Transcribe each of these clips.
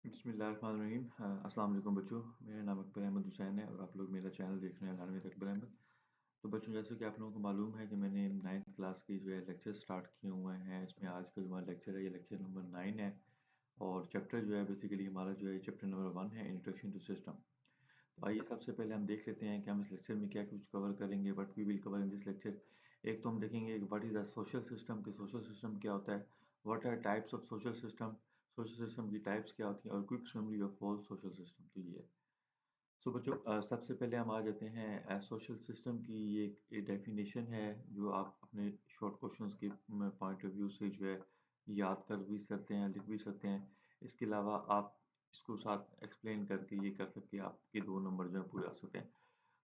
बिस्मिल्लाहिर्रहमानिर्रहीम। अस्सलाम वालेकुम बच्चों। मेरा नाम अकबर अहमद हुसैन है और आप लोग मेरा चैनल देख रहे हैं अलहानविद अकबर अहमद। तो बच्चों, जैसे कि आप लोगों को मालूम है कि मैंने 9th क्लास की जो है लेक्चर स्टार्ट किए हुए हैं। इसमें आज का जो हमारा लेक्चर है ये लेक्चर नंबर 9 है और चैप्टर जो है बेसिकली हमारा जो है चैप्टर नंबर 1 है, इंट्रोडक्शन टू सिस्टम। तो आइए सबसे पहले हम देख लेते हैं कि हम इस लेक्चर में क्या कुछ कवर करेंगे, what we will cover in this lecture. एक तो हम देखेंगे what is the social system, कि सोशल सिस्टम क्या होता है, what are types of social system, social system की टाइप्स क्या होती हैं, और quick summary of all social system. तो ये है। सो बच्चों, सबसे पहले हम आ जाते हैं सोशल सिस्टम की। ये एक डेफिनेशन है जो आप अपने शॉर्ट क्वेश्चंस के पॉइंट ऑफ व्यू से जो है याद कर भी सकते हैं, लिख भी सकते हैं। इसके अलावा आप इसको साथ एक्सप्लेन करके ये कर सकते हैं, आपके 2 नंबर जो है पूरे आ सकते हैं।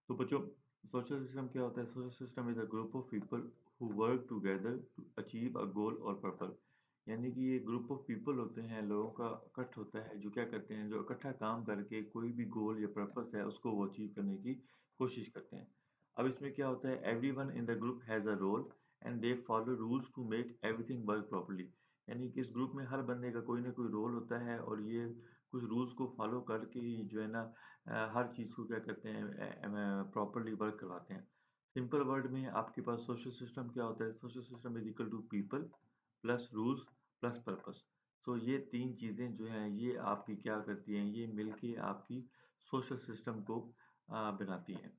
तो बच्चों, सोशल सिस्टम क्या होता है? Social system is a group of people who work together to achieve a goal और पर्पस। यानी कि ये ग्रुप ऑफ पीपल होते हैं, लोगों का इकट्ठ होता है जो क्या करते हैं, जो इकट्ठा काम करके कोई भी गोल या पर्पस है उसको वो अचीव करने की कोशिश करते हैं। अब इसमें क्या होता है, everyone in the group has a role and they follow rules to make everything work properly. यानी कि इस ग्रुप में हर बंदे का कोई ना कोई रोल होता है और ये कुछ रूल्स को फॉलो करके ही जो है ना हर चीज़ को क्या करते हैं, प्रॉपर्ली वर्क करवाते हैं। सिंपल वर्ड में आपके पास सोशल सिस्टम क्या होता है? Social system is equal to people plus rules plus purpose. So ये तीन चीज़ें जो हैं ये आपकी क्या करती हैं, ये मिलके आपकी सोशल सिस्टम को बनाती हैं।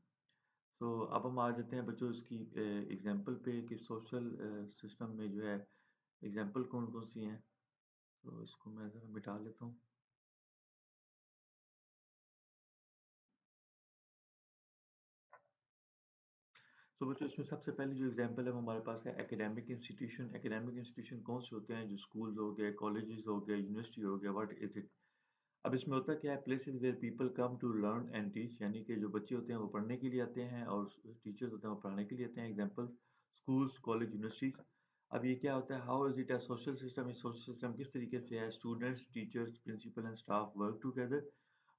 सो अब हम आ जाते हैं बच्चों इसकी एग्जांपल पे कि सोशल सिस्टम में जो है एग्जांपल कौन कौन सी हैं। तो इसको मैं ज़रा मिटा लेता हूँ। तो बच्चों, इसमें सबसे पहले जो एग्जांपल है वो हमारे पास है एकेडमिक इंस्टीट्यूशन। एकेडमिक इंस्टीट्यूशन कौन से होते हैं? जो स्कूल्स हो गए, कॉलेजेस हो गए, यूनिवर्सिटी हो गया, व्हाट इज इट। अब इसमें होता क्या है, places where people come to learn and teach. यानी कि जो बच्चे होते हैं वो पढ़ने के लिए आते हैं और टीचर्स होते हैं वो पढ़ाने के लिए आते हैं। Example schools, college, universities. अब ये क्या होता है, how is it a social system. इस सोशल सिस्टम किस तरीके से है? Students, teachers, principal and staff work together.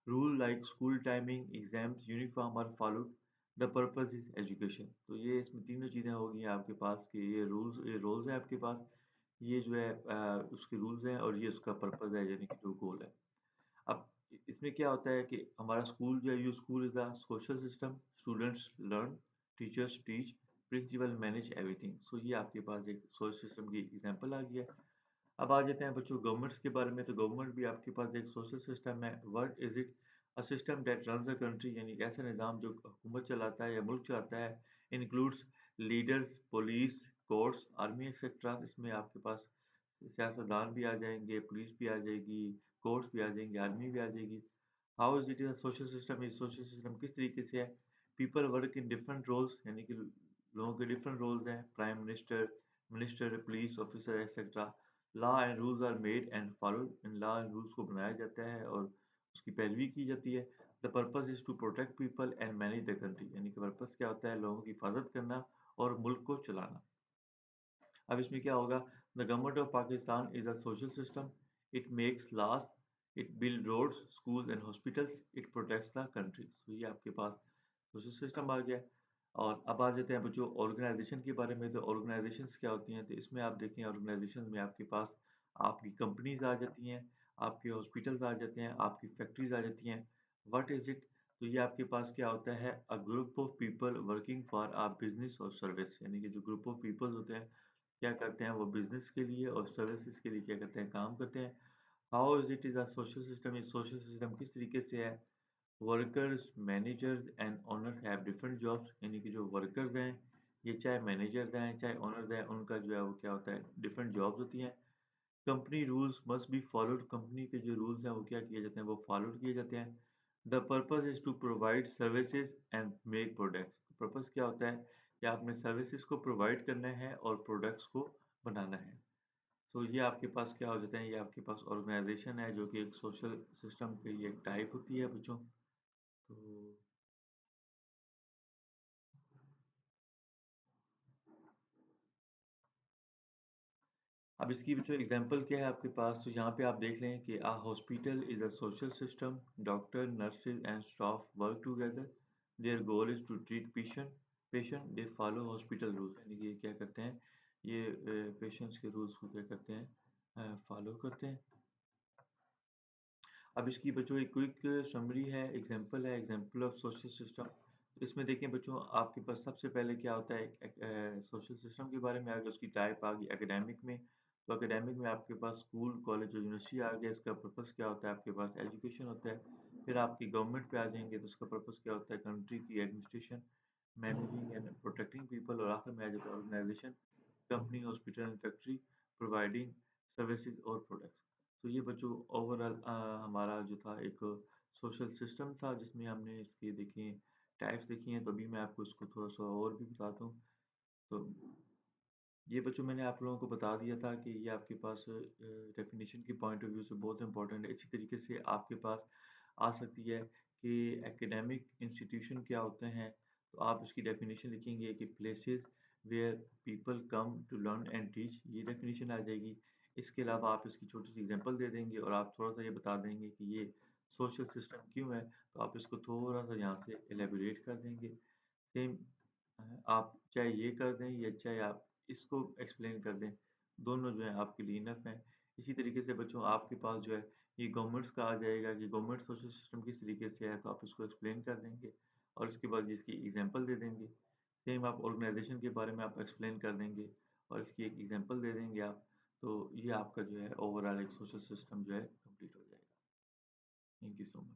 Rule like school timing, exams, uniform are followed. The purpose is education. तो ये इसमें तीनों चीज़ें होगी आपके पास कि ये रूल्स, ये रोल्स है आपके पास, ये जो है उसके रूल्स हैं और ये उसका पर्पस है, यानी कि जो गोल है। अब इसमें क्या होता है कि हमारा स्कूल जो है, you school is the social system. Students learn, teachers teach, principal manage everything. So ये आपके पास एक सोशल सिस्टम की एग्जांपल आ गई है। अब आ जाते हैं बच्चों गवर्नमेंट्स के बारे में। तो गवर्नमेंट भी आपके पास एक सोशल सिस्टम है। What is it? A system that runs a country. यानी कि ऐसा निज़ाम जो हुकूमत चलाता है या मुल्क चलाता है। Includes leaders, police, courts, army etcetera. इसमें आपके पास सियासतदान भी आ जाएंगे, पुलिस भी आ जाएगी, कोर्ट्स भी आ जाएंगे, आर्मी भी आ जाएगी। How is it is social system? Is social system किस तरीके से है? People work in different roles. यानी कि लोगों के डिफरेंट रोल्स हैं, prime minister, minister, police officer etcetera. Law and rules are made and followed. इन लॉ एंड रूल्स को बनाया जाता है और उसकी पैरवी की जाती है। The purpose is to protect people and manage the country. यानी कि पर्पस क्या होता है? लोगों की हिफाजत करना और मुल्क को चलाना। अब इसमें क्या होगा, the government of Pakistan is a social system. It makes laws, it builds roads, schools and hospitals, it protects the country. तो ये आपके पास सोशल सिस्टम आ गया। और अब आ जाते हैं बच्चों ऑर्गेनाइजेशन के बारे में। तो ऑर्गेनाइजेशंस क्या होती हैं? तो इसमें आप देखें, ऑर्गेनाइजेशन में आपके पास आपकी कंपनीज आ जाती हैं, आपके हॉस्पिटल्स आ जाते हैं, आपकी फैक्ट्रीज आ जाती हैं। What is it? तो ये आपके पास क्या होता है, अ group of people working for a business और सर्विस। यानी कि जो ग्रुप ऑफ पीपल्स होते हैं क्या करते हैं, वो बिजनेस के लिए और सर्विसेज के लिए क्या करते हैं, काम करते हैं। How is it is a social system. इस सोशल सिस्टम किस तरीके से है? Workers, managers and owners have different jobs. यानी कि जो वर्कर्स हैं, ये चाहे मैनेजर्स हैं चाहे ओनर्स हैं, उनका जो है वो क्या होता है, डिफरेंट जॉब्स होती हैं। Company rules must be followed. Company के जो रूल्स हैं वो क्या किए जाते हैं, वो फॉलोड किए जाते हैं। The purpose is to provide services and make products. Purpose क्या होता है कि आपने सर्विसेज को प्रोवाइड करना है और प्रोडक्ट्स को बनाना है। सो ये आपके पास क्या हो जाता है, ये आपके पास ऑर्गेनाइजेशन है जो कि एक सोशल सिस्टम की एक टाइप होती है बच्चों। तो अब इसकी जो एग्जांपल क्या है आपके पास, तो यहाँ पे आप देख लें कि a hospital is a social system. Doctor, nurses and staff work together. Their goal is to treat patient they follow hospital rules. यानी कि ये क्या करते हैं, ये पेशेंट्स के रूल्स को क्या करते हैं, फॉलो करते हैं। अब इसकी बच्चों एक क्विक समरी है, एग्ज़ाम्पल ऑफ सोशल सिस्टम। इसमें देखिए बच्चों आपके पास सबसे पहले क्या होता है सोशल सिस्टम के बारे में आ गया, उसकी टाइप आ गई एकेडमिक में। तो एकेडमिक में आपके पास स्कूल, कॉलेज और यूनिवर्सिटी आ गया, इसका पर्पज़ क्या होता है, आपके पास एजुकेशन होता है। फिर आपकी गवर्नमेंट पे आ जाएँगे तो उसका पर्पज़ क्या होता है, कंट्री की administration, managing and protecting people और आखिर में आ जाता है organisation, company, hospital and factory, providing services और प्रोडक्ट्स। तो ये बच्चों ओवरऑल हमारा जो था एक सोशल सिस्टम था जिसमें हमने इसके देखिए टाइप्स देखी हैं, तो अभी मैं आपको इसको थोड़ा-सा और भी बताता हूँ। तो ये बच्चों मैंने आप लोगों को बता दिया था कि ये आपके पास डेफ़िनेशन के पॉइंट ऑफ व्यू से बहुत इम्पोर्टेंट है। इसी तरीके से आपके पास आ सकती है कि एकेडमिक इंस्टीट्यूशन क्या होते हैं, तो आप इसकी डेफ़िनेशन लिखेंगे कि places where people come to learn and teach, ये डेफ़िनेशन आ जाएगी। इसके अलावा आप इसकी छोटी-सी एग्ज़ाम्पल दे देंगे और आप थोड़ा-सा ये बता देंगे कि ये सोशल सिस्टम क्यों है, तो आप इसको थोड़ा-सा यहाँ से इलैबोरेट कर देंगे। सेम आप चाहे ये कर दें या चाहे आप इसको एक्सप्लेन कर दें, दोनों जो हैं आपके लिए इनफ़ हैं। इसी तरीके से बच्चों आपके पास जो है ये गवर्नमेंट्स का आ जाएगा कि गवर्नमेंट सोशल सिस्टम किस तरीके से है, तो आप इसको एक्सप्लेन कर देंगे और उसके बाद इसकी एग्ज़ाम्पल दे देंगे। सेम आप ऑर्गनाइज़ेशन के बारे में आप एक्सप्लेन कर देंगे और इसकी एक एग्ज़ाम्पल दे देंगे आप। तो ये आपका जो है ओवरऑल एक सोशल सिस्टम जो है कंप्लीट हो जाएगा। Thank you so much.